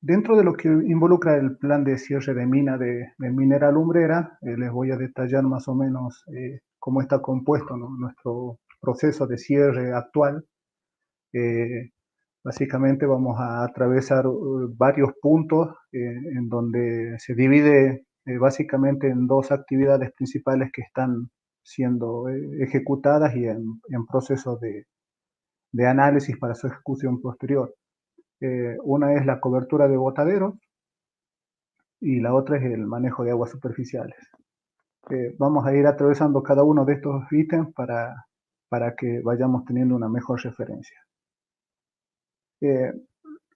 Dentro de lo que involucra el plan de cierre de mina de Minera Lumbrera, les voy a detallar más o menos cómo está compuesto, ¿no?, nuestro proceso de cierre actual. Eh, Básicamente vamos a atravesar varios puntos en donde se divide básicamente en dos actividades principales que están siendo ejecutadas y en proceso de análisis para su ejecución posterior. Una es la cobertura de botaderos y la otra es el manejo de aguas superficiales. Vamos a ir atravesando cada uno de estos ítems para que vayamos teniendo una mejor referencia. Eh,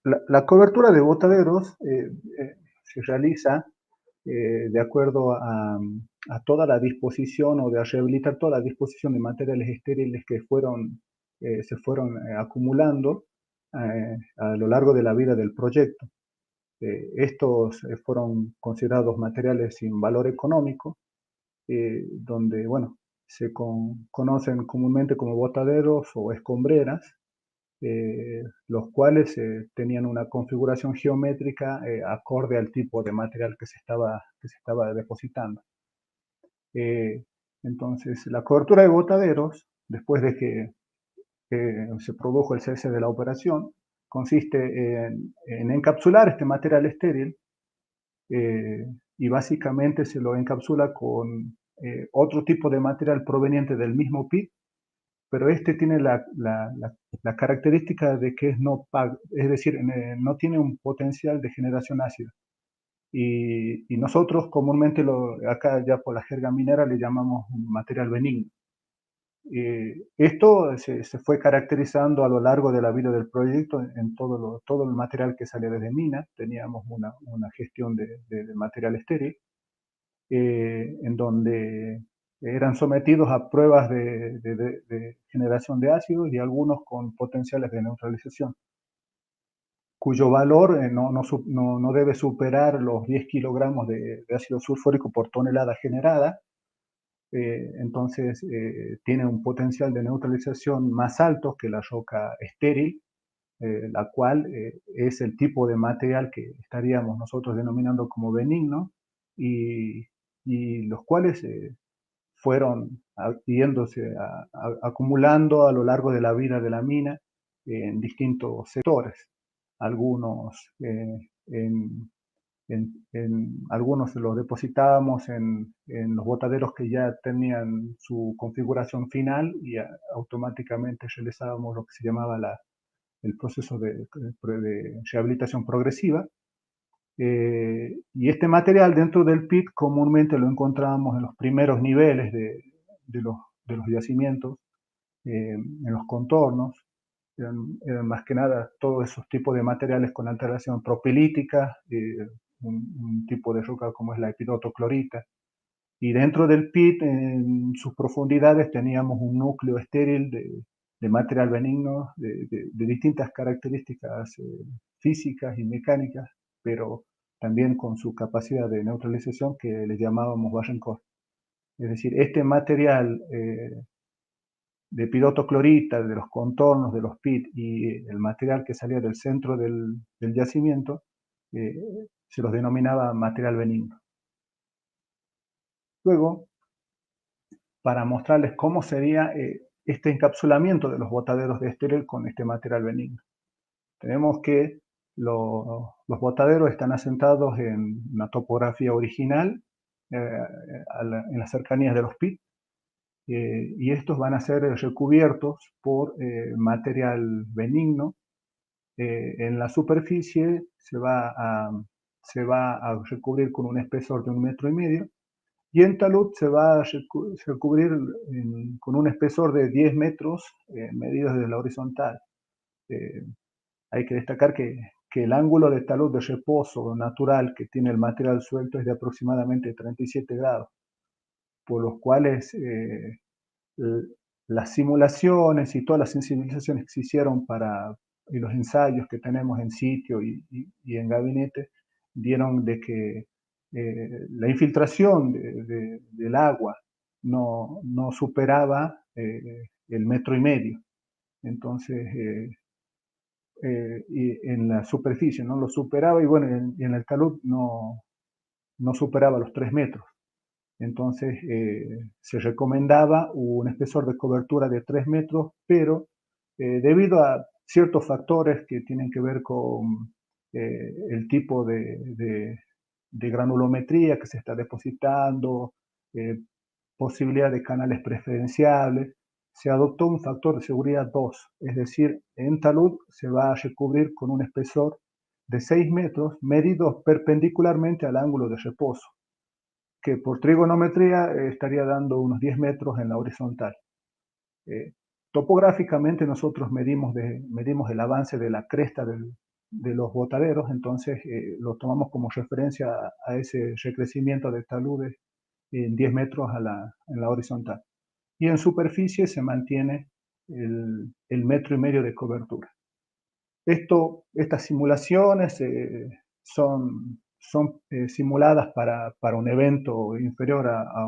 la cobertura de botaderos se realiza de acuerdo a toda la disposición o de rehabilitar toda la disposición de materiales estériles que se fueron acumulando a lo largo de la vida del proyecto. Estos fueron considerados materiales sin valor económico, donde, bueno, conocen comúnmente como botaderos o escombreras, los cuales tenían una configuración geométrica acorde al tipo de material que se estaba depositando. Eh, entonces, la cobertura de botaderos, después de que se produjo el cese de la operación, consiste en encapsular este material estéril eh, y básicamente se lo encapsula con otro tipo de material proveniente del mismo pit, pero este tiene la característica de que es no PAG, es decir, no tiene un potencial de generación ácida. Y nosotros comúnmente acá ya por la jerga minera le llamamos un material benigno. Esto se fue caracterizando a lo largo de la vida del proyecto en todo el material que salía desde mina. Teníamos una gestión de material estéril, en donde eran sometidos a pruebas de generación de ácidos y algunos con potenciales de neutralización, cuyo valor no debe superar los 10 kilogramos de ácido sulfúrico por tonelada generada. Entonces tiene un potencial de neutralización más alto que la roca estéril, la cual es el tipo de material que estaríamos nosotros denominando como benigno, y, y los cuales fueron yéndose acumulando a lo largo de la vida de la mina en distintos sectores. Algunos algunos los depositábamos en los botaderos que ya tenían su configuración final y automáticamente realizábamos lo que se llamaba el proceso de rehabilitación progresiva. Y este material dentro del pit comúnmente lo encontrábamos en los primeros niveles de los yacimientos, en los contornos. Eran más que nada todos esos tipos de materiales con alteración propilítica, un tipo de roca como es la epidotoclorita. Y dentro del pit, en sus profundidades, teníamos un núcleo estéril de material benigno de distintas características físicas y mecánicas, pero también con su capacidad de neutralización que le llamábamos Barrencourt. Es decir, este material de epidotoclorita, de los contornos de los pit y el material que salía del centro del yacimiento, eh, se los denominaba material benigno. Luego, para mostrarles cómo sería este encapsulamiento de los botaderos de estéril con este material benigno. Tenemos que los botaderos están asentados en una topografía original, en las cercanías de los pit, y estos van a ser recubiertos por material benigno. En la superficie se va a recubrir con un espesor de 1,5 metros, y en talud se va a recubrir con un espesor de 10 metros medidos desde la horizontal. Eh, Hay que destacar que el ángulo de talud de reposo natural que tiene el material suelto es de aproximadamente 37 grados, por los cuales las simulaciones y todas las sensibilizaciones que se hicieron y los ensayos que tenemos en sitio y en gabinete dieron de que la infiltración del agua no superaba el 1,5 metros. Entonces, y en la superficie, no lo superaba y bueno, en el talud no superaba los 3 metros. Entonces se recomendaba un espesor de cobertura de 3 metros, pero debido a ciertos factores que tienen que ver con el tipo de granulometría que se está depositando, eh, posibilidad de canales preferenciables, se adoptó un factor de seguridad 2, es decir, en talud se va a recubrir con un espesor de 6 metros medidos perpendicularmente al ángulo de reposo, que por trigonometría estaría dando unos 10 metros en la horizontal. Eh, Topográficamente nosotros medimos el avance de la cresta de los botaderos, entonces lo tomamos como referencia a ese recrecimiento de taludes en 10 metros en la horizontal. Y en superficie se mantiene el metro y medio de cobertura. Estas simulaciones son simuladas para un evento inferior a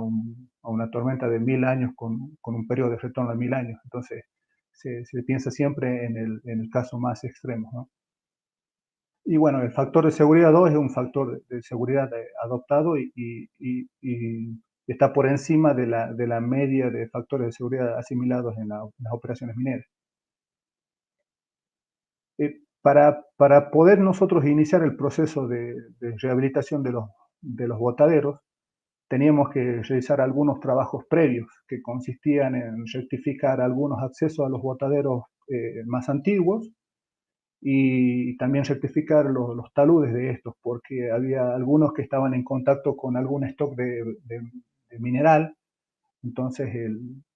una tormenta de 1000 años con un periodo de retorno de 1000 años. Entonces, se piensa siempre en el caso más extremo, ¿no? Y bueno, el factor de seguridad 2 es un factor de seguridad adoptado y está por encima de la media de factores de seguridad asimilados en las operaciones mineras. Para poder nosotros iniciar el proceso de rehabilitación de los botaderos, teníamos que realizar algunos trabajos previos que consistían en rectificar algunos accesos a los botaderos más antiguos y también rectificar los taludes de estos, porque había algunos que estaban en contacto con algún stock de mineral, entonces,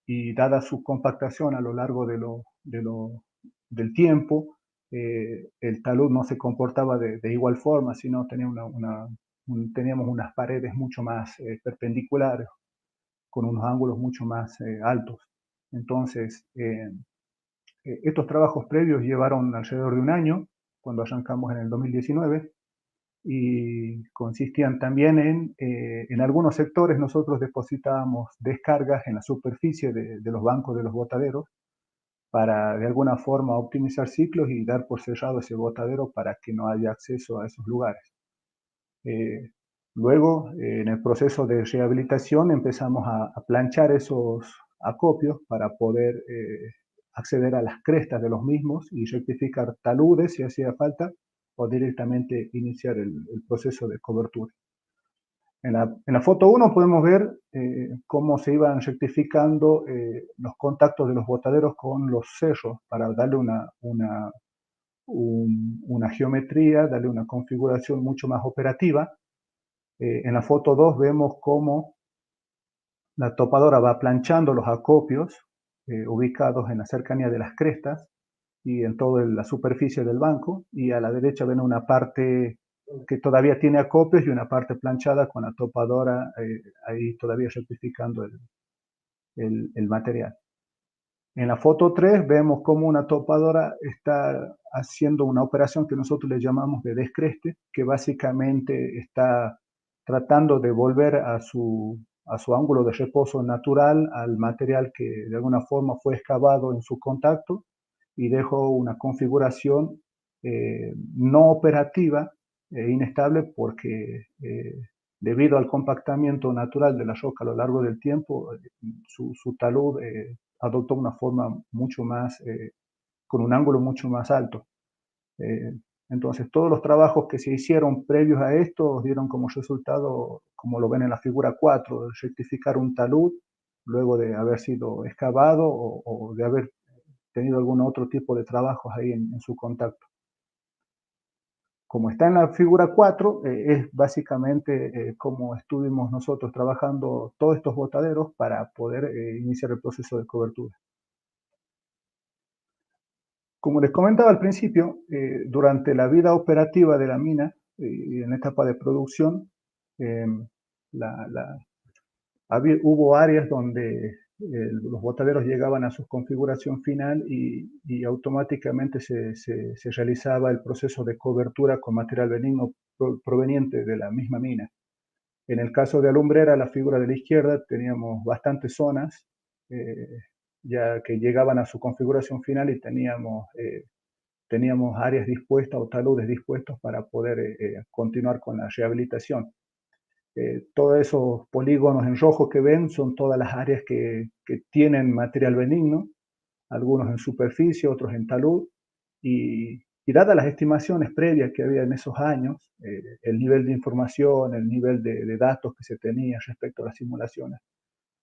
y dada su compactación a lo largo del tiempo, el talud no se comportaba de igual forma, sino tenía teníamos unas paredes mucho más perpendiculares, con unos ángulos mucho más altos. Entonces, estos trabajos previos llevaron alrededor de un año, cuando arrancamos en el 2019, y consistían también en algunos sectores nosotros depositábamos descargas en la superficie de los bancos de los botaderos para de alguna forma optimizar ciclos y dar por cerrado ese botadero para que no haya acceso a esos lugares. Eh, Luego, en el proceso de rehabilitación empezamos a planchar esos acopios para poder acceder a las crestas de los mismos y rectificar taludes si hacía falta o directamente iniciar el proceso de cobertura. En la foto 1 podemos ver cómo se iban rectificando los contactos de los botaderos con los cerros para darle una geometría, darle una configuración mucho más operativa. En la foto 2 vemos cómo la topadora va planchando los acopios ubicados en la cercanía de las crestas y en toda la superficie del banco, y a la derecha ven una parte que todavía tiene acopios y una parte planchada con la topadora ahí todavía rectificando el material. En la foto 3 vemos cómo una topadora está haciendo una operación que nosotros le llamamos de descreste, que básicamente está tratando de volver a su ángulo de reposo natural al material que de alguna forma fue excavado en su contacto y dejó una configuración no operativa e inestable porque debido al compactamiento natural de la roca a lo largo del tiempo, su talud adoptó una forma mucho más, con un ángulo mucho más alto. Eh, entonces, todos los trabajos que se hicieron previos a esto dieron como resultado, como lo ven en la figura 4, rectificar un talud luego de haber sido excavado o de haber tenido algún otro tipo de trabajos ahí en su contacto. Como está en la figura 4, es básicamente como estuvimos nosotros trabajando todos estos botaderos para poder iniciar el proceso de cobertura. Como les comentaba al principio, durante la vida operativa de la mina y en la etapa de producción, eh, hubo áreas donde los botaderos llegaban a su configuración final y automáticamente se realizaba el proceso de cobertura con material benigno proveniente de la misma mina. En el caso de Alumbrera, la figura de la izquierda, teníamos bastantes zonas ya que llegaban a su configuración final y teníamos teníamos áreas dispuestas o taludes dispuestos para poder continuar con la rehabilitación. Todos esos polígonos en rojo que ven son todas las áreas que tienen material benigno, algunos en superficie, otros en talud, y dadas las estimaciones previas que había en esos años, el nivel de información, el nivel de datos que se tenía respecto a las simulaciones,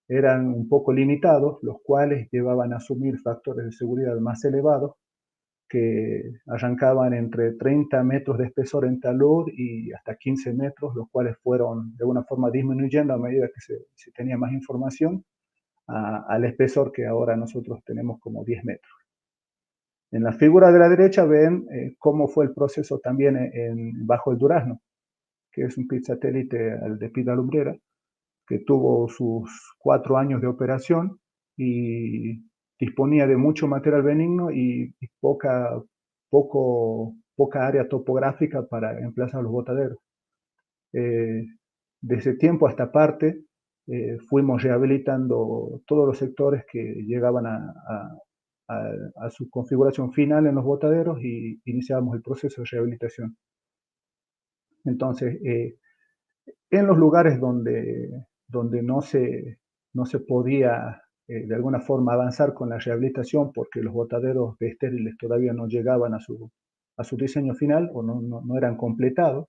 eran un poco limitados, los cuales llevaban a asumir factores de seguridad más elevados, que arrancaban entre 30 metros de espesor en talud y hasta 15 metros, los cuales fueron de alguna forma disminuyendo a medida que se tenía más información al espesor que ahora nosotros tenemos como 10 metros. En la figura de la derecha ven cómo fue el proceso también bajo el Durazno, que es un pit satélite al de Pita Lumbrera, que tuvo sus 4 años de operación y disponía de mucho material benigno y poca área topográfica para emplazar los botaderos. De ese tiempo a esta parte fuimos rehabilitando todos los sectores que llegaban a su configuración final en los botaderos y iniciamos el proceso de rehabilitación. Entonces, en los lugares donde no se podía de alguna forma avanzar con la rehabilitación porque los botaderos de estériles todavía no llegaban a su diseño final o no eran completados,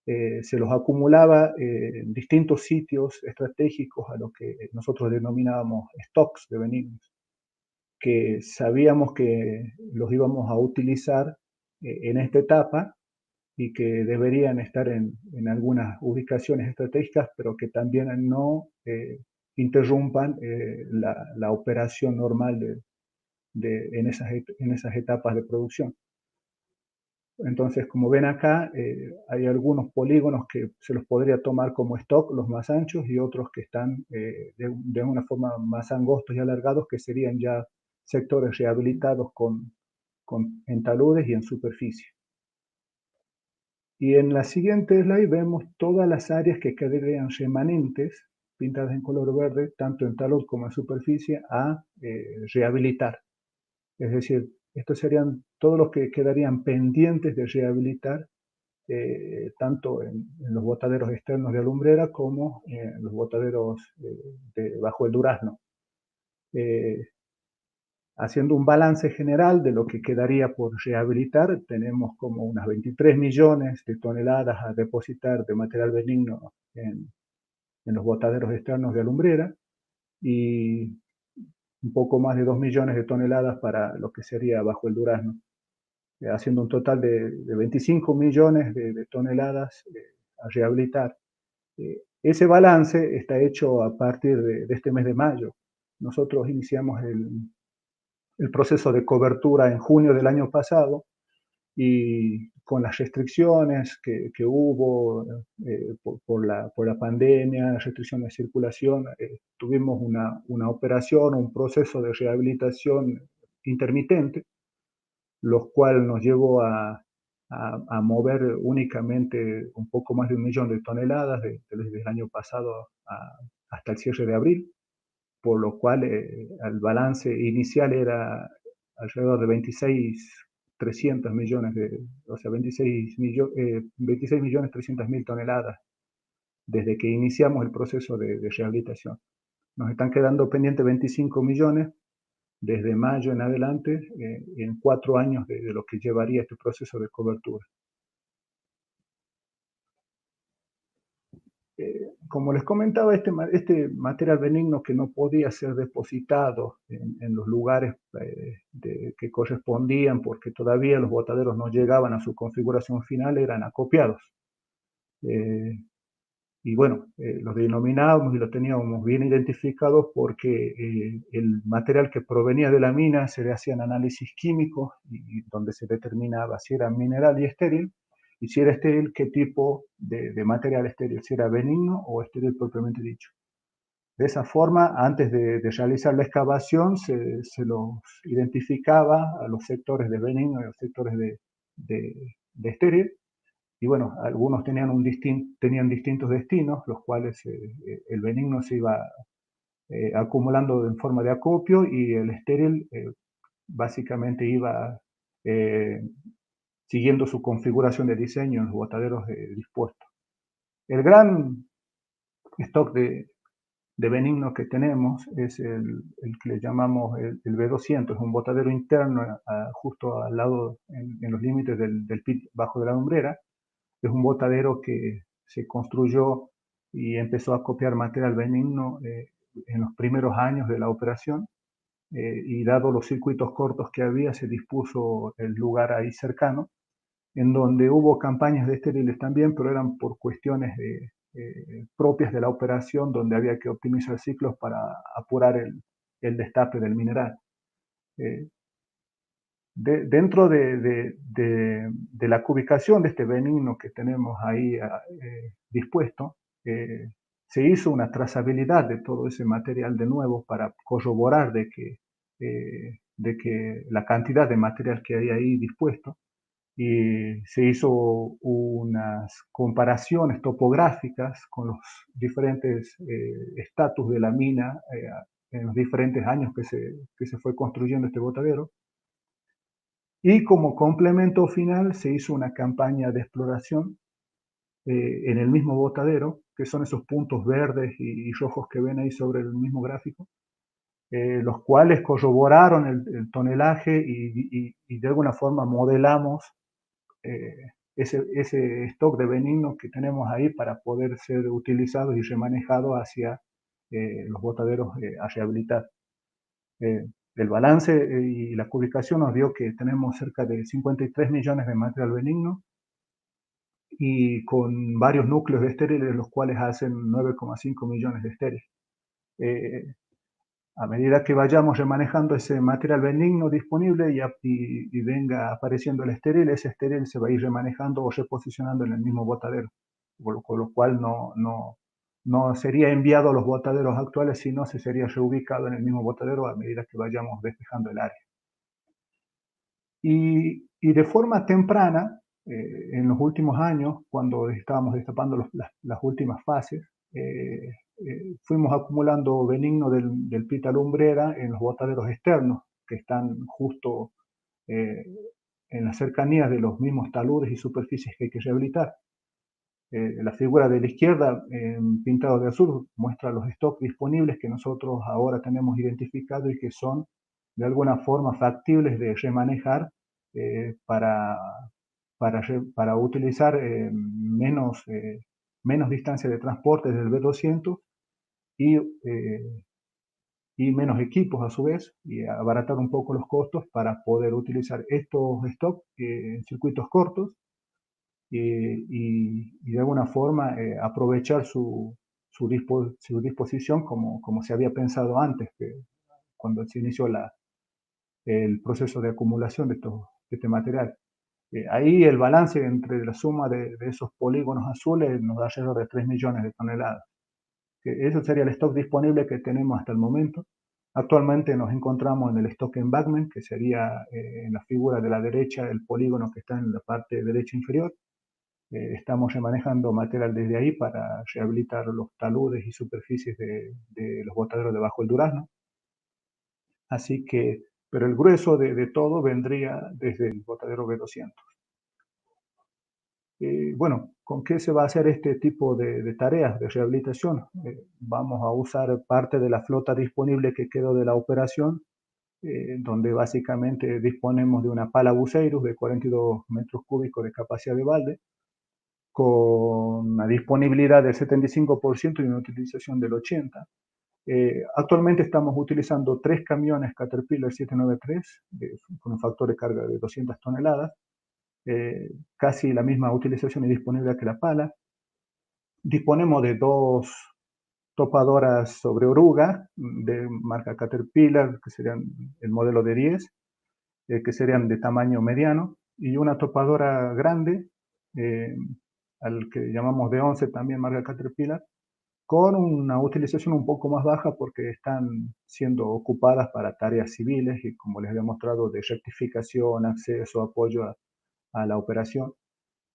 se los acumulaba en distintos sitios estratégicos a lo que nosotros denominábamos stocks de benignos, que sabíamos que los íbamos a utilizar en esta etapa y que deberían estar en algunas ubicaciones estratégicas, pero que también no interrumpan la operación normal en esas etapas de producción. Entonces, como ven acá, hay algunos polígonos que se los podría tomar como stock, los más anchos, y otros que están de una forma más angostos y alargados, que serían ya sectores rehabilitados en taludes y en superficie. Y en la siguiente slide vemos todas las áreas que quedarían remanentes, pintadas en color verde, tanto en talud como en superficie, a rehabilitar. Es decir, estos serían todos los que quedarían pendientes de rehabilitar, tanto en los botaderos externos de Alumbrera como en los botaderos bajo el Durazno. Haciendo un balance general de lo que quedaría por rehabilitar, tenemos como unas 23 millones de toneladas a depositar de material benigno en los botaderos externos de Alumbrera y un poco más de 2 millones de toneladas para lo que sería bajo el Durazno, haciendo un total de 25 millones de toneladas a rehabilitar. Ese balance está hecho a partir de este mes de mayo. Nosotros iniciamos el proceso de cobertura en junio del año pasado y con las restricciones que hubo por la pandemia, restricciones de circulación, tuvimos una operación, un proceso de rehabilitación intermitente, lo cual nos llevó a mover únicamente un poco más de 1 millón de toneladas desde el año pasado hasta el cierre de abril, por lo cual el balance inicial era alrededor de 26.300 millones, o sea, 26 millones 300 mil toneladas desde que iniciamos el proceso de rehabilitación. Nos están quedando pendientes 25 millones desde mayo en adelante, en 4 años de lo que llevaría este proceso de cobertura. Como les comentaba, este material benigno que no podía ser depositado en los lugares que correspondían porque todavía los botaderos no llegaban a su configuración final, eran acopiados. Y bueno, los denominábamos y los teníamos bien identificados porque el material que provenía de la mina se le hacían análisis químicos y donde se determinaba si era mineral y estéril, y si era estéril, qué tipo de material estéril, si era benigno o estéril propiamente dicho. De esa forma, antes de realizar la excavación, se los identificaba a los sectores de benigno y a los sectores de estéril. Y bueno, algunos tenían distintos destinos, los cuales el benigno se iba acumulando en forma de acopio y el estéril básicamente iba eh, siguiendo su configuración de diseño en los botaderos dispuestos. El gran stock de benignos que tenemos es el que le llamamos el B200, es un botadero interno justo al lado, en los límites del pit bajo de la lumbrera. Es un botadero que se construyó y empezó a copiar material benigno en los primeros años de la operación, y dado los circuitos cortos que había, se dispuso el lugar ahí cercano, en donde hubo campañas de estériles también, pero eran por cuestiones propias de la operación, donde había que optimizar ciclos para apurar el destape del mineral. Eh, Dentro de la cubicación de este benigno que tenemos ahí dispuesto, se hizo una trazabilidad de todo ese material de nuevo para corroborar de que la cantidad de material que hay ahí dispuesto, y se hizo unas comparaciones topográficas con los diferentes estatus de la mina en los diferentes años que se fue construyendo este botadero. Y como complemento final se hizo una campaña de exploración en el mismo botadero, que son esos puntos verdes y rojos que ven ahí sobre el mismo gráfico, los cuales corroboraron tonelaje y de alguna forma modelamos ese stock de benignos que tenemos ahí para poder ser utilizados y remanejados hacia los botaderos a rehabilitar. Eh, el balance y la cubicación nos dio que tenemos cerca de 53 millones de material benigno y con varios núcleos de estériles, los cuales hacen 9,5 millones de estériles. Eh, a medida que vayamos remanejando ese material benigno disponible y venga apareciendo el estéril, ese estéril se va a ir remanejando o reposicionando en el mismo botadero, con lo cual no sería enviado a los botaderos actuales, sino se sería reubicado en el mismo botadero a medida que vayamos despejando el área. Y de forma temprana, en los últimos años, cuando estábamos destapando las últimas fases, fuimos acumulando benigno del pita lumbrera en los botaderos externos, que están justo eh, en las cercanías de los mismos taludes y superficies que hay que rehabilitar. La figura de la izquierda, pintado de azul, muestra los stocks disponibles que nosotros ahora tenemos identificados y que son de alguna forma factibles de remanejar eh, para, para utilizar menos distancia de transporte del B200 y, y menos equipos a su vez, y abaratar un poco los costos para poder utilizar estos stocks en circuitos cortos y de alguna forma aprovechar su disposición como se había pensado antes, cuando se inició el proceso de acumulación de este material. Ahí el balance entre la suma de esos polígonos azules nos da alrededor de 3 millones de toneladas. Eso sería el stock disponible que tenemos hasta el momento. Actualmente nos encontramos en el stock embankment, que sería en la figura de la derecha el polígono que está en la parte derecha inferior. Estamos remanejando material desde ahí para rehabilitar los taludes y superficies de los botaderos debajo del Durazno. Así que, pero el grueso de todo vendría desde el botadero B200. Bueno, ¿con qué se va a hacer este tipo de tareas de rehabilitación? Vamos a usar parte de la flota disponible que quedó de la operación, donde básicamente disponemos de una pala Buceirus de 42 metros cúbicos de capacidad de balde, con una disponibilidad del 75% y una utilización del 80%. Actualmente estamos utilizando 3 camiones Caterpillar 793 con un factor de carga de 200 toneladas, casi la misma utilización y disponibilidad que la pala. Disponemos de 2 topadoras sobre oruga de marca Caterpillar, que serían el modelo de 10, que serían de tamaño mediano, y una topadora grande, eh, al que llamamos de 11, también marca Caterpillar, con una utilización un poco más baja porque están siendo ocupadas para tareas civiles y, como les había mostrado, de rectificación, acceso, apoyo a la operación.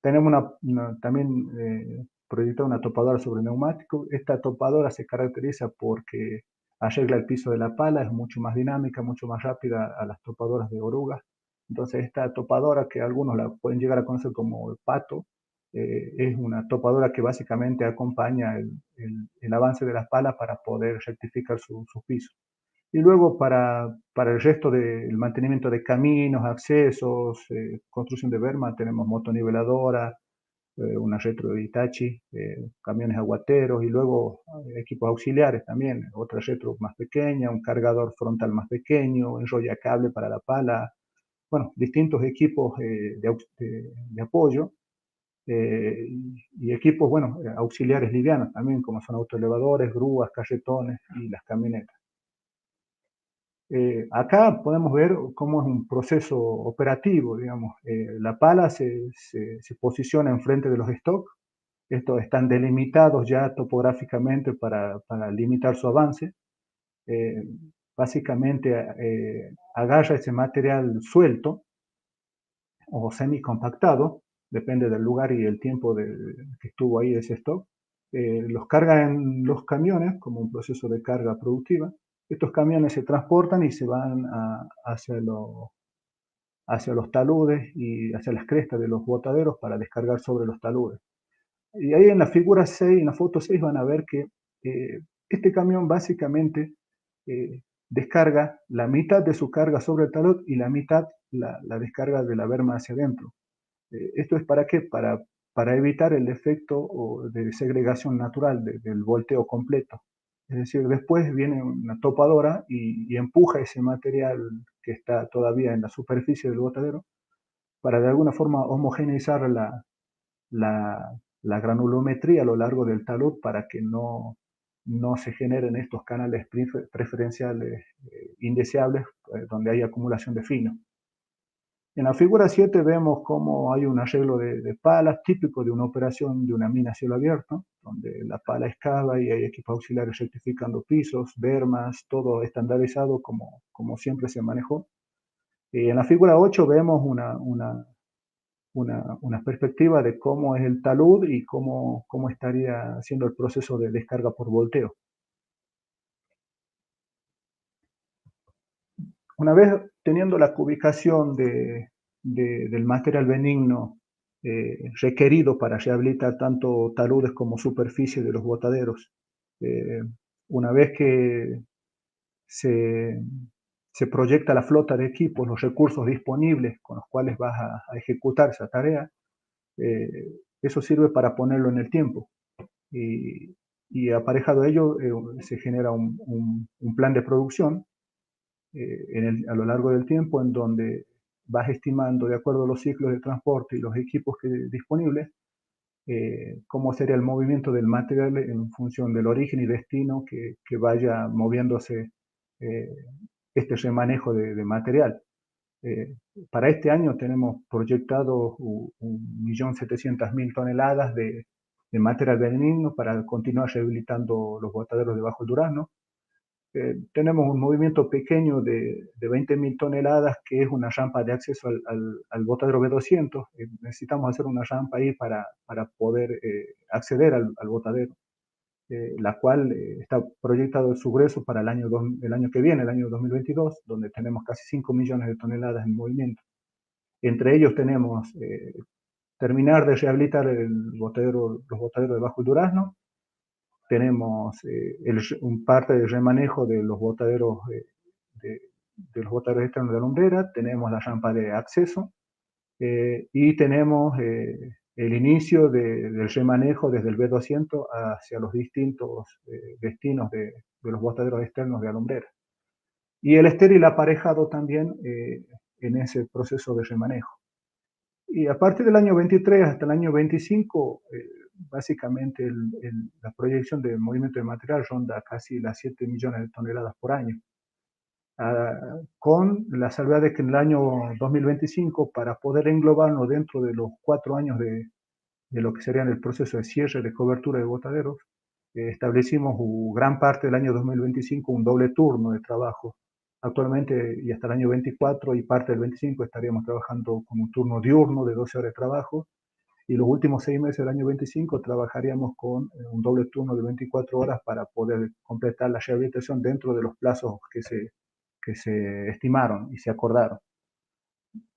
Tenemos también proyectada una topadora sobre neumático. Esta topadora se caracteriza porque arregla el piso de la pala, es mucho más dinámica, mucho más rápida a las topadoras de orugas, Entonces esta topadora, que algunos la pueden llegar a conocer como el pato, es una topadora que básicamente acompaña el avance de las palas para poder rectificar su piso. Y luego para el resto del mantenimiento de caminos, accesos, construcción de berma, tenemos motoniveladora, una retro de Hitachi, camiones aguateros y luego equipos auxiliares también, otra retro más pequeña, un cargador frontal más pequeño, enrolla cable para la pala, bueno, distintos equipos de apoyo y equipos, bueno, auxiliares livianos también, como son autoelevadores, grúas, carretones y las camionetas. Acá podemos ver cómo es un proceso operativo, digamos. La pala se posiciona enfrente de los stocks. Estos están delimitados ya topográficamente para limitar su avance. Eh, Básicamente agarra ese material suelto o semi-compactado, depende del lugar y el tiempo que estuvo ahí ese stock. Los carga en los camiones como un proceso de carga productiva. Estos camiones se transportan y se van hacia los taludes y hacia las crestas de los botaderos para descargar sobre los taludes. Y ahí en la figura 6, en la foto 6, van a ver que este camión básicamente descarga la mitad de su carga sobre el talud y la mitad la descarga de la berma hacia adentro. ¿Esto es para qué? Para evitar el efecto de segregación natural del volteo completo. Es decir, después viene una topadora y empuja ese material que está todavía en la superficie del botadero para de alguna forma homogeneizar la granulometría a lo largo del talud para que no se generen estos canales preferenciales indeseables donde hay acumulación de fino. En la figura 7 vemos cómo hay un arreglo de palas típico de una operación de una mina a cielo abierto, donde la pala excava y hay equipos auxiliares rectificando pisos, bermas, todo estandarizado como siempre se manejó. En la figura 8 vemos una perspectiva de cómo es el talud y cómo estaría haciendo el proceso de descarga por volteo. Una vez teniendo la ubicación del material benigno requerido para rehabilitar tanto taludes como superficie de los botaderos, eh, una vez que se, se proyecta la flota de equipos, los recursos disponibles con los cuales vas a ejecutar esa tarea, eso sirve para ponerlo en el tiempo. Y aparejado a ello se genera un plan de producción a lo largo del tiempo en donde vas estimando de acuerdo a los ciclos de transporte y los equipos disponibles cómo sería el movimiento del material en función del origen y destino que vaya moviéndose eh, este remanejo de material. Eh, para este año tenemos proyectado 1.700.000 toneladas de material benigno para continuar rehabilitando los botaderos de Bajo el Durazno. Tenemos un movimiento pequeño de 20.000 toneladas que es una rampa de acceso al botadero B200. Necesitamos hacer una rampa ahí para poder acceder al botadero, la cual está proyectado su grueso para el año que viene, el año 2022, donde tenemos casi 5 millones de toneladas en movimiento. Entre ellos tenemos terminar de rehabilitar los botaderos de Bajo el Durazno. Tenemos un parte de remanejo de los botaderos de los botaderos externos de la lumbrera, tenemos la rampa de acceso y tenemos el inicio del remanejo desde el B200 hacia los distintos destinos de los botaderos externos de la lumbrera. Y el estéril aparejado también en ese proceso de remanejo. Y a partir del año 23 hasta el año 25, básicamente la proyección de movimiento de material ronda casi las 7 millones de toneladas por año. Con la salvedad de que en el año 2025, para poder englobarnos dentro de los 4 años de lo que serían el proceso de cierre de cobertura de botaderos, establecimos gran parte del año 2025 un doble turno de trabajo. Actualmente y hasta el año 24 y parte del 25 estaríamos trabajando con un turno diurno de 12 horas de trabajo y los últimos 6 meses del año 25 trabajaríamos con un doble turno de 24 horas para poder completar la rehabilitación dentro de los plazos que se estimaron y se acordaron.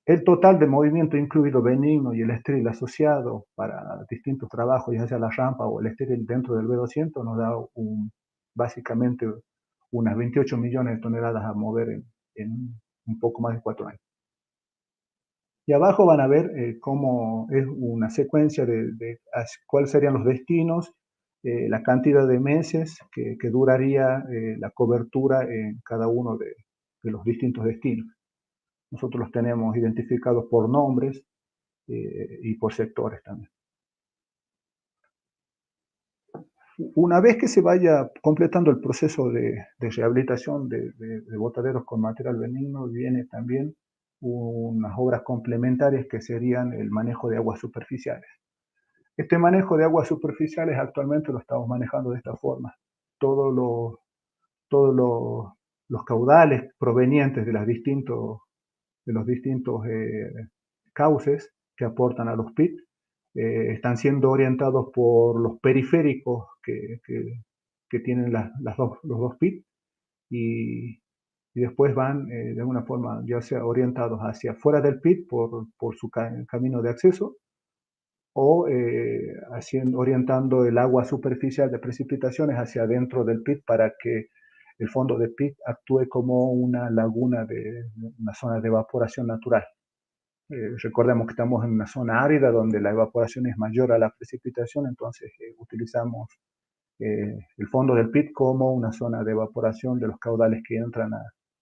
El total de movimiento incluido benigno y el estéril asociado para distintos trabajos, ya sea la rampa o el estéril dentro del B200, nos da básicamente unas 28 millones de toneladas a mover en un poco más de 4 años. Y abajo van a ver cómo es una secuencia de cuáles serían los destinos, la cantidad de meses que duraría la cobertura en cada uno de los distintos destinos. Nosotros los tenemos identificados por nombres y por sectores también. Una vez que se vaya completando el proceso de rehabilitación de botaderos con material benigno, viene también unas obras complementarias que serían el manejo de aguas superficiales. Este manejo de aguas superficiales actualmente lo estamos manejando de esta forma. Todos los caudales provenientes de los distintos cauces que aportan a los PIT están siendo orientados por los periféricos que tienen los dos PIT y, y después van de alguna forma ya sea orientados hacia fuera del PIT por su camino de acceso o orientando el agua superficial de precipitaciones hacia adentro del PIT para que el fondo del PIT actúe como una laguna, una zona de evaporación natural. Recordemos que estamos en una zona árida donde la evaporación es mayor a la precipitación, entonces utilizamos el fondo del PIT como una zona de evaporación de los caudales que entran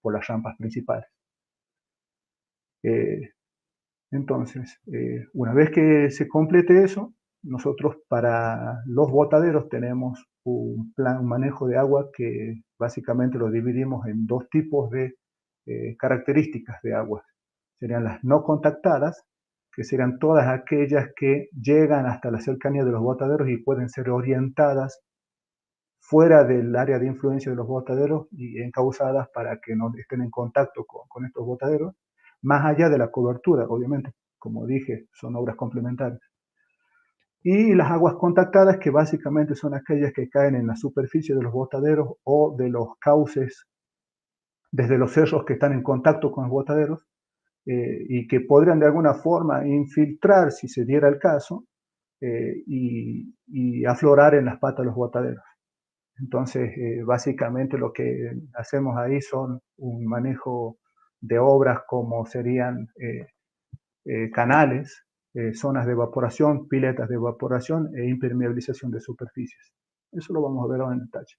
por las rampas principales. Entonces, una vez que se complete eso, nosotros para los botaderos tenemos un manejo de agua que básicamente lo dividimos en dos tipos de características de agua. Serían las no contactadas, que serían todas aquellas que llegan hasta la cercanía de los botaderos y pueden ser orientadas fuera del área de influencia de los botaderos y encauzadas para que no estén en contacto con estos botaderos, más allá de la cobertura, obviamente, como dije, son obras complementarias. Y las aguas contactadas, que básicamente son aquellas que caen en la superficie de los botaderos o de los cauces, desde los cerros que están en contacto con los botaderos, y que podrían de alguna forma infiltrar, si se diera el caso, y aflorar en las patas de los botaderos. Entonces, básicamente lo que hacemos ahí son un manejo de obras como serían canales, zonas de evaporación, piletas de evaporación e impermeabilización de superficies. Eso lo vamos a ver ahora en detalle.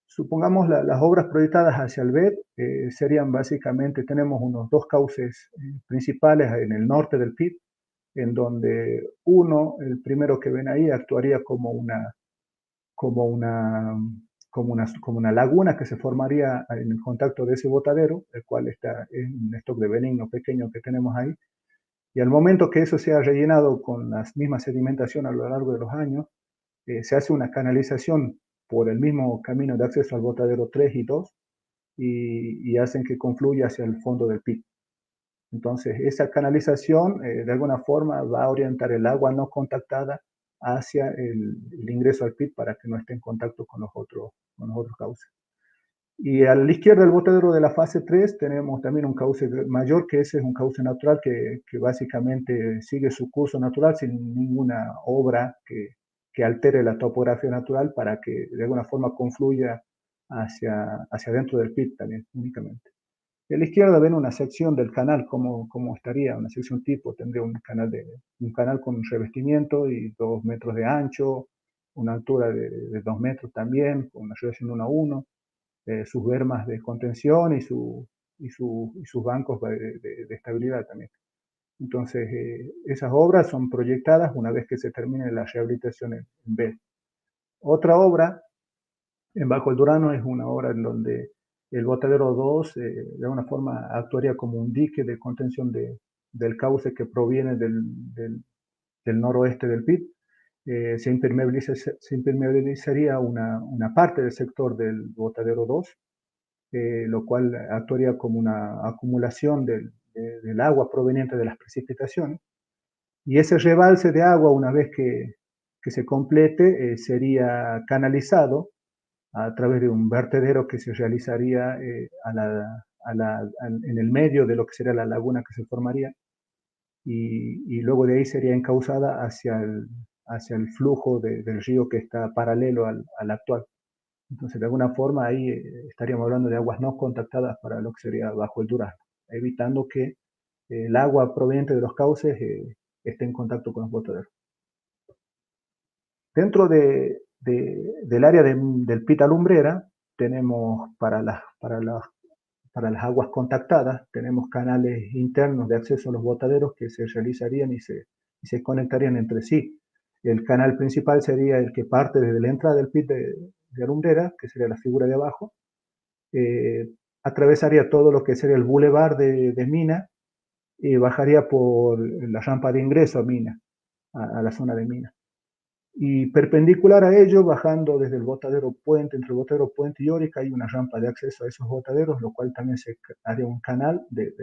Supongamos las obras proyectadas hacia el BED serían básicamente, tenemos unos dos cauces principales en el norte del PIT, en donde el primero que ven ahí, actuaría como una laguna que se formaría en el contacto de ese botadero, el cual está en un stock de benigno pequeño que tenemos ahí, y al momento que eso sea rellenado con las mismas sedimentación a lo largo de los años, se hace una canalización por el mismo camino de acceso al botadero 3 y 2 y hacen que confluya hacia el fondo del PIT. Entonces, esa canalización de alguna forma va a orientar el agua no contactada hacia el ingreso al PIT para que no esté en contacto con los otros cauces. Y a la izquierda del botadero de la fase 3 tenemos también un cauce mayor, que ese es un cauce natural que básicamente sigue su curso natural sin ninguna obra que altere la topografía natural para que de alguna forma confluya hacia dentro del PIT también únicamente. A la izquierda ven una sección del canal, cómo estaría, una sección tipo, tendría un canal con un revestimiento y 2 metros de ancho, una altura de 2 metros también, con una relación 1 a 1, sus bermas de contención y sus bancos de estabilidad también. Entonces, esas obras son proyectadas una vez que se termine la rehabilitación en B. Otra obra en Bajo el Durano es una obra en donde el botadero 2 de alguna forma actuaría como un dique de contención del cauce que proviene del noroeste del PIT. Se impermeabilizaría una parte del sector del botadero 2, lo cual actuaría como una acumulación del agua proveniente de las precipitaciones. Y ese rebalse de agua, una vez que se complete, sería canalizado a través de un vertedero que se realizaría en el medio de lo que sería la laguna que se formaría, y luego de ahí sería encauzada hacia el flujo del río que está paralelo al actual. Entonces, de alguna forma, ahí estaríamos hablando de aguas no contactadas para lo que sería bajo el Durazno, evitando que el agua proveniente de los cauces esté en contacto con los botaderos. Dentro del área del Pita Lumbrera, tenemos para las aguas contactadas, tenemos canales internos de acceso a los botaderos que se realizarían y se conectarían entre sí. El canal principal sería el que parte desde la entrada del pit de Alumbrera, que sería la figura de abajo, atravesaría todo lo que sería el bulevar de Mina y bajaría por la rampa de ingreso a Mina, a la zona de Mina. Y perpendicular a ello, bajando desde el botadero puente, entre el botadero puente y Órica, hay una rampa de acceso a esos botaderos, lo cual también se haría un canal de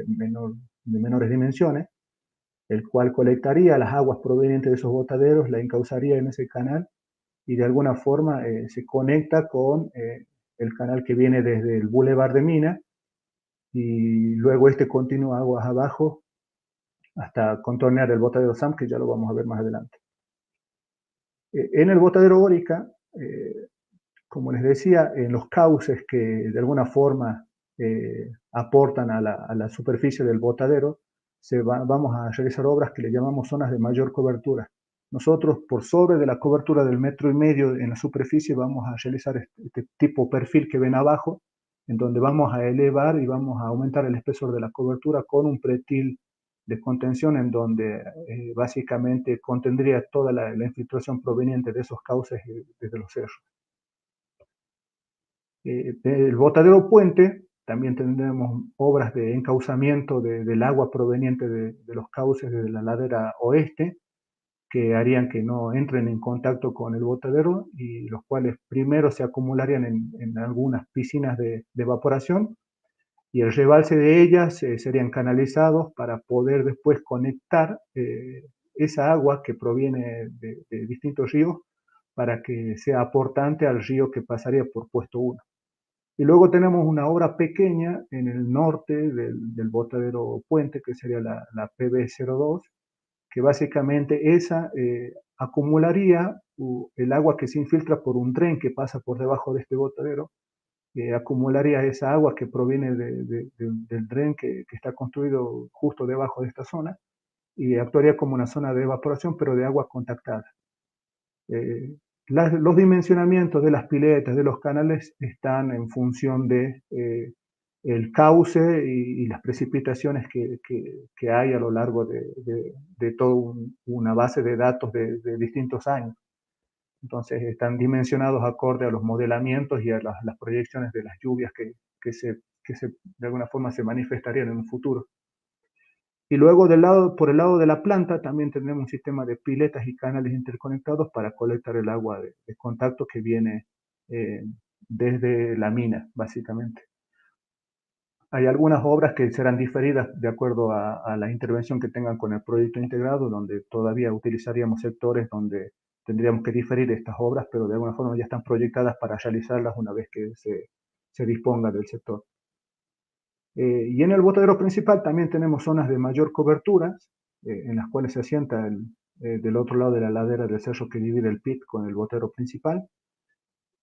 menores dimensiones, el cual colectaría las aguas provenientes de esos botaderos, la encauzaría en ese canal y de alguna forma se conecta con el canal que viene desde el Boulevard de Mina y luego este continúa aguas abajo hasta contornear el botadero Sam, que ya lo vamos a ver más adelante. En el botadero Órica, como les decía, en los cauces que de alguna forma aportan a la superficie del botadero, vamos a realizar obras que le llamamos zonas de mayor cobertura. Nosotros, por sobre de la cobertura del 1,5 metros en la superficie, vamos a realizar este tipo de perfil que ven abajo, en donde vamos a elevar y vamos a aumentar el espesor de la cobertura con un pretil de contención en donde básicamente contendría toda la infiltración proveniente de esos cauces desde los cerros. El botadero puente, también tendremos obras de encauzamiento del agua proveniente de los cauces de la ladera oeste, que harían que no entren en contacto con el botadero y los cuales primero se acumularían en algunas piscinas de evaporación y el rebalse de ellas serían canalizados para poder después conectar esa agua que proviene de distintos ríos para que sea aportante al río que pasaría por puesto 1. Y luego tenemos una obra pequeña en el norte del botadero puente, que sería la PB02, que básicamente esa acumularía el agua que se infiltra por un tren que pasa por debajo de este botadero, acumularía esa agua que proviene del tren que está construido justo debajo de esta zona y actuaría como una zona de evaporación, pero de agua contactada. Los dimensionamientos de las piletas, de los canales, están en función de el cauce y las precipitaciones que hay a lo largo de toda una base de datos de distintos años. Entonces están dimensionados acorde a los modelamientos y a las proyecciones de las lluvias que de alguna forma se manifestarían en un futuro. Y luego por el lado de la planta también tenemos un sistema de piletas y canales interconectados para colectar el agua de contacto que viene desde la mina, básicamente. Hay algunas obras que serán diferidas de acuerdo a la intervención que tengan con el proyecto integrado, donde todavía utilizaríamos sectores donde tendríamos que diferir estas obras, pero de alguna forma ya están proyectadas para realizarlas una vez que se disponga del sector. Y en el botadero principal también tenemos zonas de mayor cobertura, en las cuales se asienta del otro lado de la ladera del cerro que divide el pit con el botadero principal.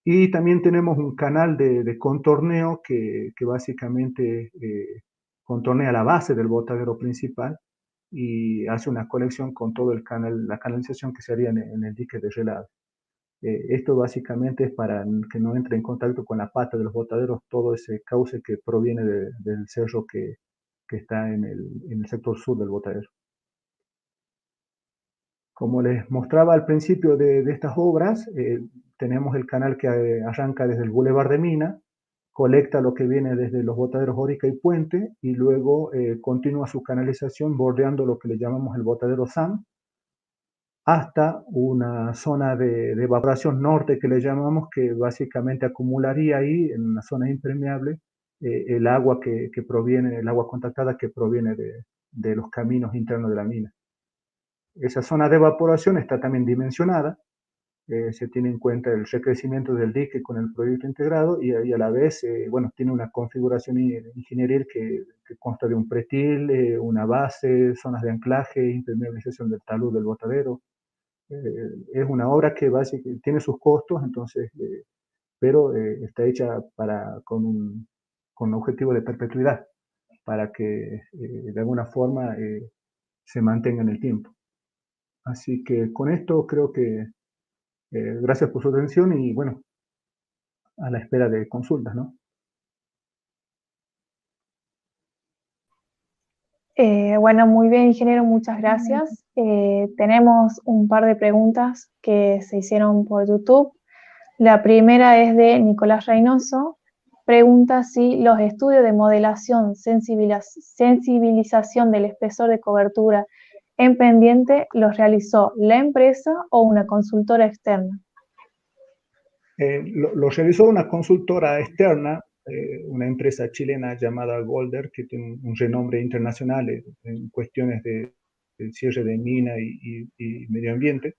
Y también tenemos un canal de contorneo que básicamente contornea la base del botadero principal y hace una conexión con todo el canal, la canalización que se haría en el dique de relave. Esto básicamente es para que no entre en contacto con la pata de los botaderos todo ese cauce que proviene del cerro que está en el sector sur del botadero. Como les mostraba al principio de estas obras, tenemos el canal que arranca desde el Boulevard de Mina, colecta lo que viene desde los botaderos Órica y Puente y luego continúa su canalización bordeando lo que le llamamos el botadero Sam, hasta una zona de evaporación norte que le llamamos, que básicamente acumularía ahí en una zona impermeable el agua que proviene, el agua contactada que proviene de los caminos internos de la mina. Esa zona de evaporación está también dimensionada se tiene en cuenta el recrecimiento del dique con el proyecto integrado y a la vez, bueno, tiene una configuración ingenieril que consta de un pretil, una base, zonas de anclaje, impermeabilización del talud del botadero. Es una obra que básicamente tiene sus costos, entonces, pero está hecha con un objetivo de perpetuidad, para que de alguna forma se mantenga en el tiempo. Así que con esto creo que gracias por su atención y bueno, a la espera de consultas, ¿no? Bueno, muy bien, ingeniero, muchas gracias. Tenemos un par de preguntas que se hicieron por YouTube. La primera es de Nicolás Reynoso. Pregunta si los estudios de modelación, sensibilización del espesor de cobertura en pendiente los realizó la empresa o una consultora externa. Lo realizó una consultora externa, una empresa chilena llamada Golder, que tiene un renombre internacional en cuestiones de cierre de mina y medio ambiente.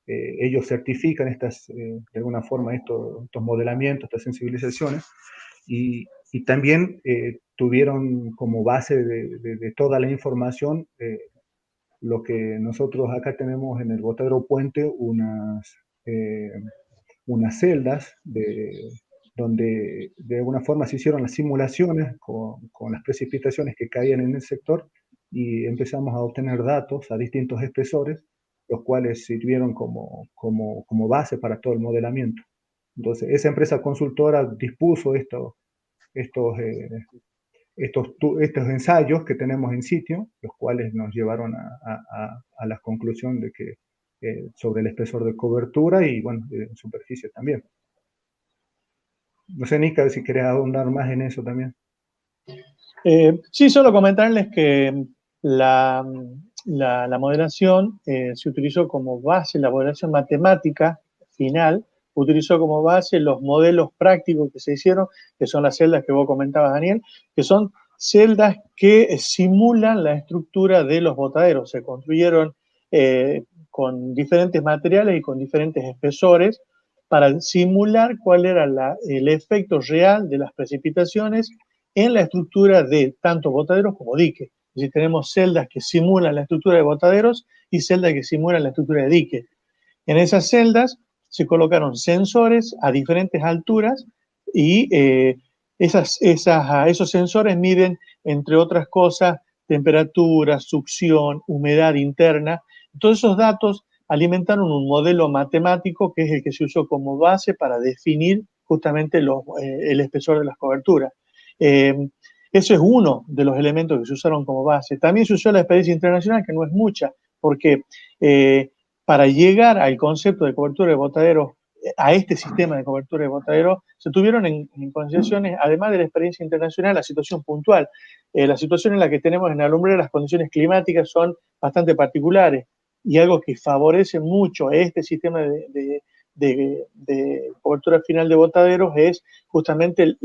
Ellos certifican de alguna forma estos modelamientos, estas sensibilizaciones, y también tuvieron como base de toda la información lo que nosotros acá tenemos en el Botadero Puente, unas celdas donde de alguna forma se hicieron las simulaciones con las precipitaciones que caían en el sector y empezamos a obtener datos a distintos espesores, los cuales sirvieron como base para todo el modelamiento. Entonces, esa empresa consultora dispuso estos, eh, estos ensayos que tenemos en sitio, los cuales nos llevaron a la conclusión de que sobre el espesor de cobertura y, bueno, de superficie también. No sé, Nica, si querés ahondar más en eso también. Sí, solo comentarles que la modelación se utilizó como base, la modelación matemática final, utilizó como base los modelos prácticos que se hicieron, que son las celdas que vos comentabas, Daniel, que son celdas que simulan la estructura de los botaderos. Se construyeron con diferentes materiales y con diferentes espesores para simular cuál era el efecto real de las precipitaciones en la estructura de tanto botaderos como diques. Es decir, tenemos celdas que simulan la estructura de botaderos y celdas que simulan la estructura de diques. En esas celdas se colocaron sensores a diferentes alturas y esos sensores miden, entre otras cosas, temperatura, succión, humedad interna. Todos esos datos alimentaron un modelo matemático que es el que se usó como base para definir justamente el espesor de las coberturas. Eso es uno de los elementos que se usaron como base. También se usó la experiencia internacional, que no es mucha, porque para llegar al concepto de cobertura de botaderos, a este sistema de cobertura de botaderos, se tuvieron en consideraciones, además de la experiencia internacional, la situación puntual. La situación en la que tenemos en la lumbrera, las condiciones climáticas son bastante particulares y algo que favorece mucho este sistema de cobertura final de botaderos es justamente el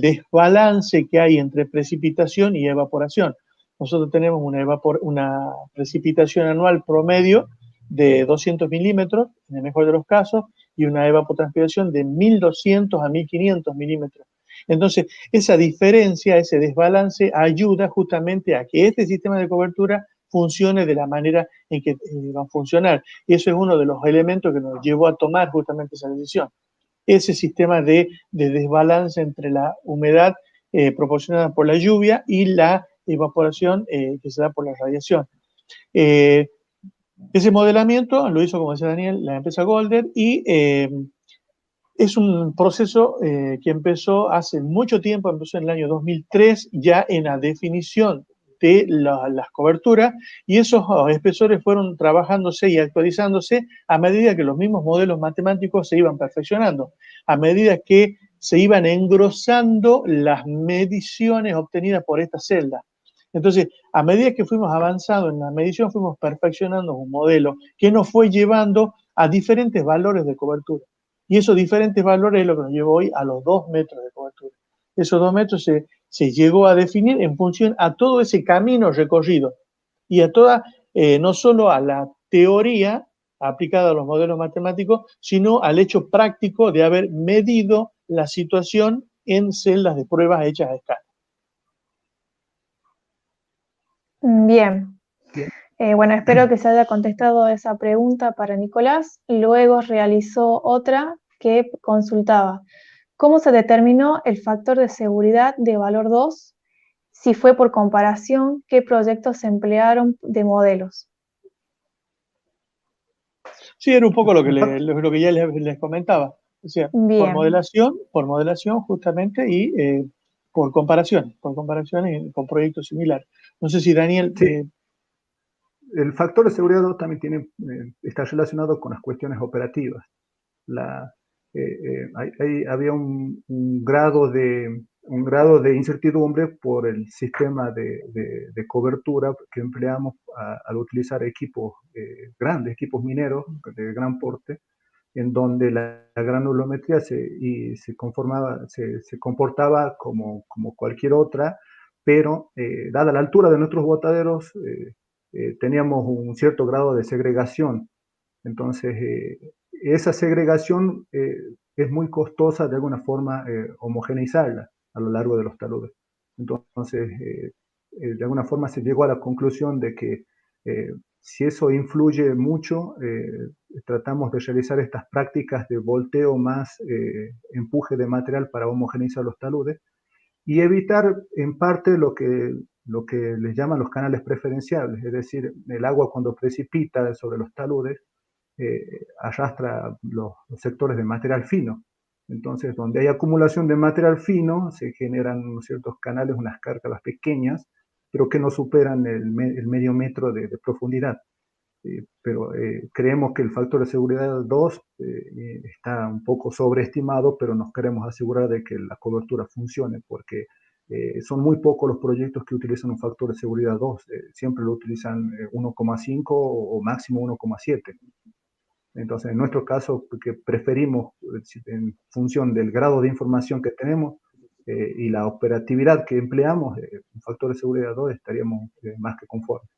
desbalance que hay entre precipitación y evaporación. Nosotros tenemos una precipitación anual promedio de 200 milímetros, en el mejor de los casos, y una evapotranspiración de 1.200 a 1.500 milímetros. Entonces, esa diferencia, ese desbalance, ayuda justamente a que este sistema de cobertura funcione de la manera en que va a funcionar. Y eso es uno de los elementos que nos llevó a tomar justamente esa decisión. Ese sistema de desbalance entre la humedad proporcionada por la lluvia y la evaporación que se da por la radiación. Ese modelamiento lo hizo, como decía Daniel, la empresa Golder y es un proceso que empezó hace mucho tiempo, empezó en el año 2003, ya en la definición de las coberturas, y esos espesores fueron trabajándose y actualizándose a medida que los mismos modelos matemáticos se iban perfeccionando, a medida que se iban engrosando las mediciones obtenidas por esta celda. Entonces, a medida que fuimos avanzando en la medición, fuimos perfeccionando un modelo que nos fue llevando a diferentes valores de cobertura. Y esos diferentes valores es lo que nos llevó hoy a los 2 metros de cobertura. Esos 2 metros se llegó a definir en función a todo ese camino recorrido y a toda, no solo a la teoría aplicada a los modelos matemáticos, sino al hecho práctico de haber medido la situación en celdas de pruebas hechas a escala. Bien. Bien. Bueno, espero que se haya contestado esa pregunta para Nicolás. Luego realizó otra que consultaba: ¿cómo se determinó el factor de seguridad de valor 2? Si fue por comparación, ¿qué proyectos se emplearon de modelos? Sí, era un poco lo que ya les comentaba. O sea, Bien. por modelación justamente, y por comparaciones con proyectos similares. No sé si Daniel... Sí. El factor de seguridad 2 también está relacionado con las cuestiones operativas. Había un grado de incertidumbre por el sistema de cobertura que empleamos al utilizar equipos grandes, equipos mineros de gran porte, en donde la granulometría se comportaba como cualquier otra, pero dada la altura de nuestros botaderos, teníamos un cierto grado de segregación. Entonces, esa segregación es muy costosa de alguna forma homogeneizarla a lo largo de los taludes. Entonces, de alguna forma se llegó a la conclusión de que si eso influye mucho, tratamos de realizar estas prácticas de volteo más empuje de material para homogeneizar los taludes y evitar en parte lo que les llaman los canales preferenciables, es decir, el agua cuando precipita sobre los taludes arrastra los sectores de material fino. Entonces, donde hay acumulación de material fino, se generan ciertos canales, unas cárcalas pequeñas, pero que no superan el medio metro de profundidad. Pero creemos que el factor de seguridad 2 está un poco sobreestimado, pero nos queremos asegurar de que la cobertura funcione, porque son muy pocos los proyectos que utilizan un factor de seguridad 2, siempre lo utilizan 1,5 o máximo 1,7. Entonces, en nuestro caso, que preferimos, en función del grado de información que tenemos y la operatividad que empleamos, un factor de seguridad 2 estaríamos más que conformes.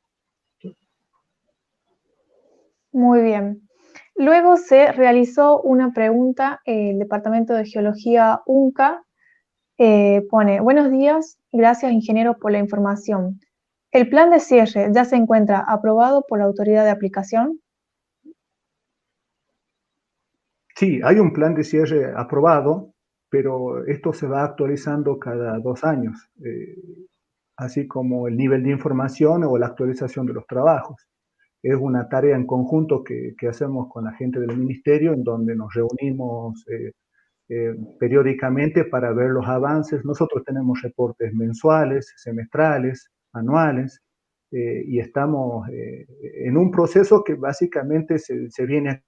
Muy bien. Luego se realizó una pregunta, el Departamento de Geología UNCA pone: buenos días, gracias ingeniero por la información. ¿El plan de cierre ya se encuentra aprobado por la autoridad de aplicación? Sí, hay un plan de cierre aprobado, pero esto se va actualizando cada 2 años, así como el nivel de información o la actualización de los trabajos. Es una tarea en conjunto que hacemos con la gente del ministerio, en donde nos reunimos periódicamente para ver los avances. Nosotros tenemos reportes mensuales, semestrales, anuales, y estamos en un proceso que básicamente se viene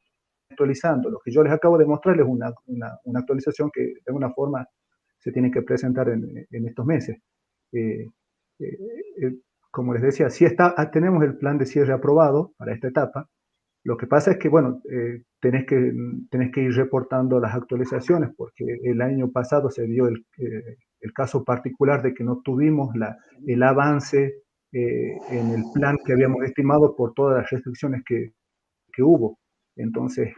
actualizando. Lo que yo les acabo de mostrar es una actualización que de alguna forma se tiene que presentar en estos meses. Eh, eh, Como les decía, sí tenemos el plan de cierre aprobado para esta etapa. Lo que pasa es que, bueno, tenés que ir reportando las actualizaciones, porque el año pasado se dio el caso particular de que no tuvimos el avance en el plan que habíamos estimado por todas las restricciones que hubo. Entonces,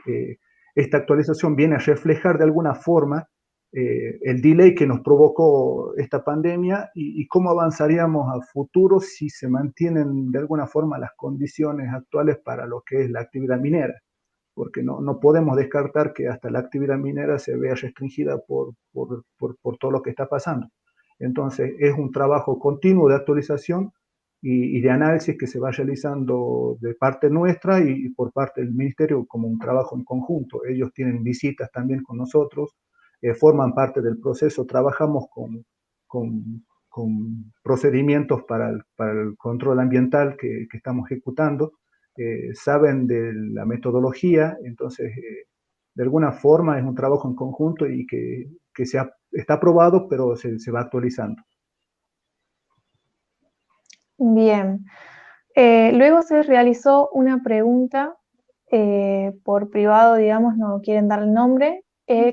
esta actualización viene a reflejar de alguna forma el delay que nos provocó esta pandemia y cómo avanzaríamos a futuro si se mantienen de alguna forma las condiciones actuales para lo que es la actividad minera, porque no podemos descartar que hasta la actividad minera se vea restringida por todo lo que está pasando. Entonces, es un trabajo continuo de actualización y de análisis que se va realizando de parte nuestra y por parte del ministerio como un trabajo en conjunto. Ellos tienen visitas también con nosotros, forman parte del proceso, trabajamos con procedimientos para el control ambiental que estamos ejecutando, saben de la metodología, entonces de alguna forma es un trabajo en conjunto y que está aprobado, pero se va actualizando. Bien. Luego se realizó una pregunta por privado, digamos, no quieren dar el nombre.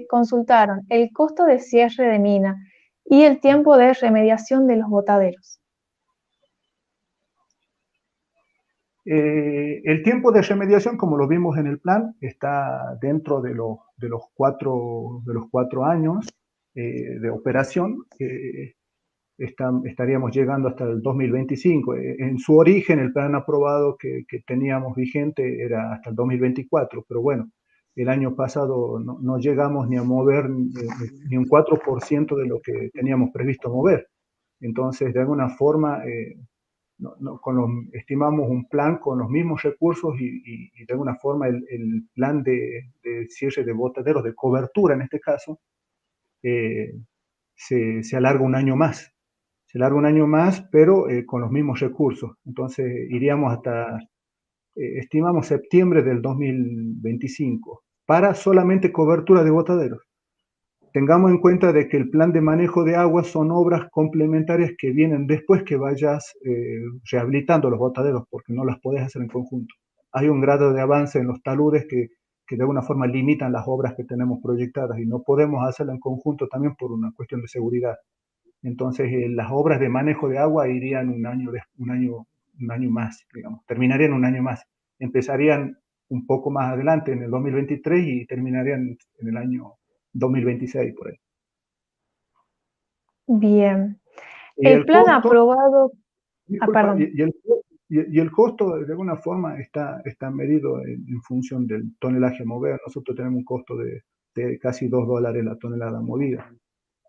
Consultaron el costo de cierre de mina y el tiempo de remediación de los botaderos. El tiempo de remediación, como lo vimos en el plan, está dentro de los 4 años de operación. Estaríamos llegando hasta el 2025. En su origen, el plan aprobado que teníamos vigente era hasta el 2024, pero bueno, el año pasado no llegamos ni a mover ni un 4% de lo que teníamos previsto mover. Entonces, de alguna forma, estimamos un plan con los mismos recursos y de alguna forma el plan de cierre de botaderos, de cobertura en este caso, se alarga un año más. Se alarga un año más, pero con los mismos recursos. Entonces iríamos hasta, estimamos septiembre del 2025, para solamente cobertura de botaderos. Tengamos en cuenta de que el plan de manejo de aguas son obras complementarias que vienen después que vayas rehabilitando los botaderos, porque no las podés hacer en conjunto. Hay un grado de avance en los taludes que de alguna forma limitan las obras que tenemos proyectadas y no podemos hacerlo en conjunto también por una cuestión de seguridad. Entonces, las obras de manejo de agua irían un año más, digamos, terminarían un año más. Empezarían un poco más adelante, en el 2023, y terminarían en el año 2026, por ahí. Bien. Y El plan aprobado... disculpa, perdón. y el costo, de alguna forma, está medido en función del tonelaje a mover. Nosotros tenemos un costo de casi $2 la tonelada movida.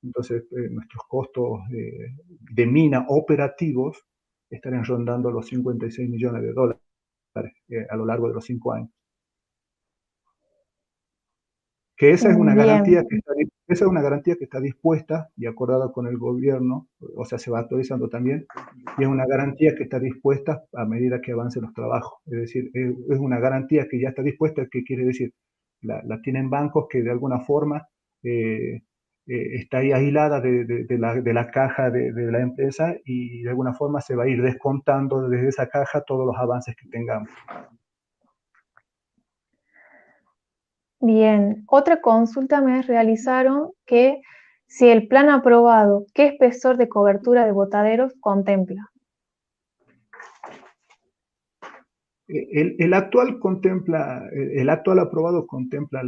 Entonces, nuestros costos de mina operativos estarían rondando los $56 millones a lo largo de los 5 años. Que esa es una garantía que está dispuesta y acordada con el gobierno, o sea, se va actualizando también, y es una garantía que está dispuesta a medida que avancen los trabajos. Es decir, es una garantía que ya está dispuesta, que quiere decir, la tienen bancos que de alguna forma está ahí aislada de la caja de la empresa, y de alguna forma se va a ir descontando desde esa caja todos los avances que tengamos. Bien, otra consulta me realizaron que si el plan aprobado, ¿qué espesor de cobertura de botaderos contempla? El actual aprobado contempla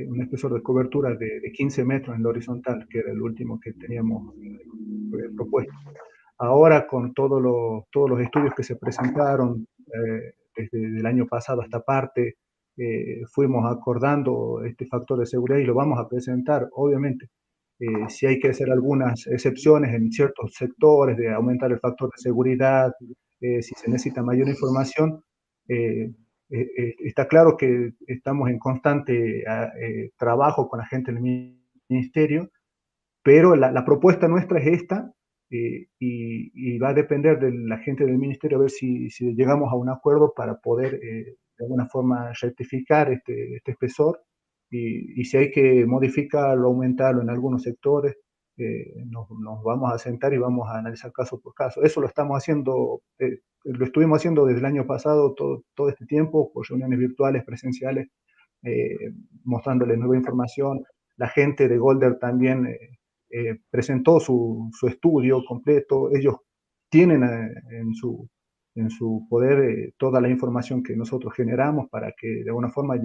un espesor de cobertura de 15 metros en la horizontal, que era el último que teníamos propuesto. Ahora, con todos los estudios que se presentaron desde el año pasado a esta parte, fuimos acordando este factor de seguridad y lo vamos a presentar, obviamente. Si hay que hacer algunas excepciones en ciertos sectores, de aumentar el factor de seguridad, si se necesita mayor información, está claro que estamos en constante trabajo con la gente del ministerio, pero la propuesta nuestra es esta, y va a depender de la gente del ministerio a ver si llegamos a un acuerdo para poder de alguna forma rectificar este espesor, y si hay que modificarlo, aumentarlo en algunos sectores, nos vamos a sentar y vamos a analizar caso por caso. Eso lo estamos haciendo, lo estuvimos haciendo desde el año pasado, todo este tiempo, por reuniones virtuales, presenciales, mostrándoles nueva información. La gente de Golder también presentó su estudio completo. Ellos tienen en su poder toda la información que nosotros generamos, para que de alguna forma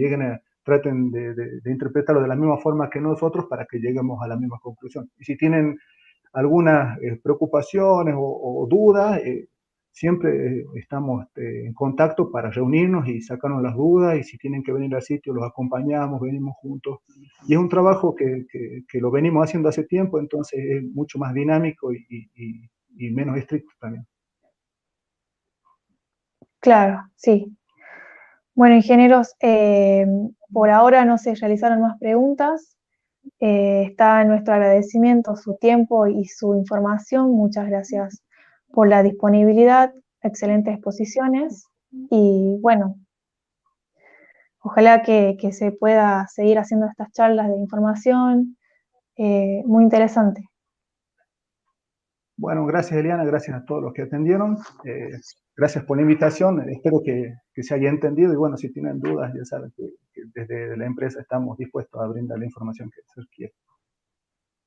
traten de interpretarlo de la misma forma que nosotros, para que lleguemos a la misma conclusión. Y si tienen algunas preocupaciones o dudas, siempre estamos en contacto para reunirnos y sacarnos las dudas, y si tienen que venir al sitio los acompañamos, venimos juntos. Y es un trabajo que lo venimos haciendo hace tiempo, entonces es mucho más dinámico y menos estricto también. Claro, sí. Bueno, ingenieros, por ahora no se realizaron más preguntas. Está en nuestro agradecimiento su tiempo y su información. Muchas gracias por la disponibilidad, excelentes exposiciones, y bueno, ojalá que se pueda seguir haciendo estas charlas de información, muy interesante. Bueno, gracias Eliana, gracias a todos los que atendieron, gracias por la invitación, espero que se haya entendido, y bueno, si tienen dudas ya saben que desde la empresa estamos dispuestos a brindar la información que se requiere.